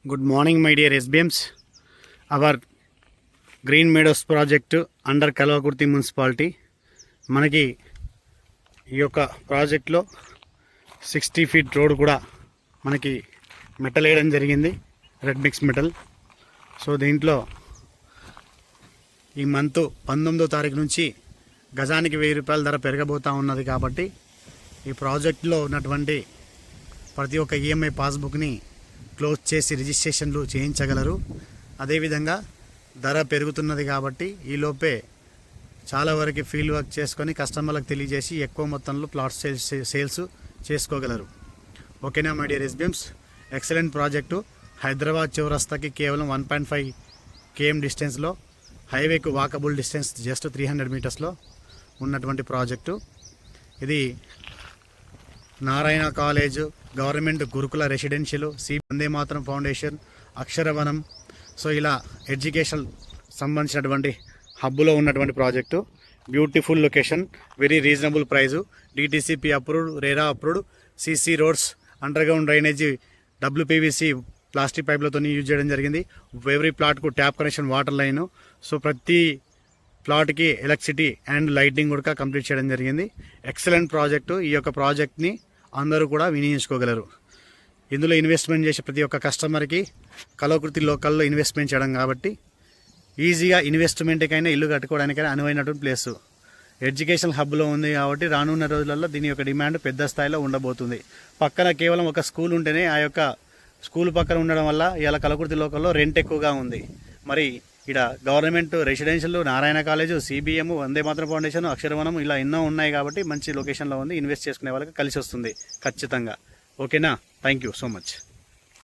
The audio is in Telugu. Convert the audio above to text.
Good morning, my dear SBMs. Our Green Meadows project under Kalvakurti municipality. మనకి ఈ యొక్క ప్రాజెక్ట్లో 60 feet రోడ్ కూడా మనకి మెటల్ వేయడం జరిగింది, రెడ్ మిక్స్ మెటల్. సో దీంట్లో ఈ మంత్ 19వ తారీఖు నుంచి గజానికి 1000 రూపాయల ధర పెరగబోతూ ఉన్నది. కాబట్టి ఈ ప్రాజెక్ట్లో ఉన్నటువంటి ప్రతి ఒక్క ఈఎంఐ పాస్బుక్ని క్లోజ్ చేసి రిజిస్ట్రేషన్లు చేయించగలరు. అదేవిధంగా ధర పెరుగుతున్నది కాబట్టి ఈలోపే చాలా వరకు ఫీల్డ్ వర్క్ చేసుకొని కస్టమర్లకు తెలియజేసి ఎక్కువ మొత్తంలో ప్లాట్ సేల్స్ చేసుకోగలరు. ఓకేనా మై డియర్ ఎస్బిఎమ్స్, ఎక్సలెంట్ ప్రాజెక్టు. హైదరాబాద్ చౌరస్తాకి కేవలం 1.5 km డిస్టెన్స్లో, హైవేకు వాకబుల్ డిస్టెన్స్ జస్ట్ 300 మీటర్స్లో ఉన్నటువంటి ప్రాజెక్టు ఇది. Narayana college, government Gurukula residential, Vande Mataram foundation, Aksharavanam, so ఇలా ఎడ్యుకేషన్ సంబంధించినటువంటి హబ్బులో ఉన్నటువంటి project. Beautiful location, very reasonable price, DTCP approved, RERA approved, CC roads, underground drainage, WPVC plastic పైపులతో యూజ్ చేయడం జరిగింది. ఎవ్రీ ప్లాట్కు tap connection, water line. So ప్రతి ప్లాట్కి ఎలక్ట్రిసిటీ అండ్ లైటింగ్ కూడా కంప్లీట్ చేయడం జరిగింది. Excellent project. ఈ యొక్క ప్రాజెక్ట్ని అందరూ కూడా వినియోగించుకోగలరు. ఇందులో ఇన్వెస్ట్మెంట్ చేసే ప్రతి ఒక్క కస్టమర్కి కల్వకుర్తి లోకల్లో ఇన్వెస్ట్మెంట్ చేయడం కాబట్టి ఈజీగా ఇన్వెస్ట్మెంట్కైనా ఇల్లు కట్టుకోవడానికైనా అనువైనటువంటి ప్లేసు. ఎడ్యుకేషన్ హబ్లో ఉంది కాబట్టి రానున్న రోజులలో దీని యొక్క డిమాండ్ పెద్ద స్థాయిలో ఉండబోతుంది. పక్కన కేవలం ఒక స్కూల్ ఉంటేనే ఆ యొక్క స్కూల్ పక్కన ఉండడం వల్ల ఇలా కల్వకుర్తి లోకల్లో రెంట్ ఎక్కువగా ఉంది. మరి ఇక్కడ government residential, Narayana college, CBM, Vande Mataram foundation, Aksharavanam ఇలా ఎన్నో ఉన్నాయి కాబట్టి మంచి లొకేషన్లో ఉంది. ఇన్వెస్ట్ చేసుకునే వాళ్ళకి కలిసి వస్తుంది ఖచ్చితంగా. ఓకేనా, థ్యాంక్ యూ సో మచ్.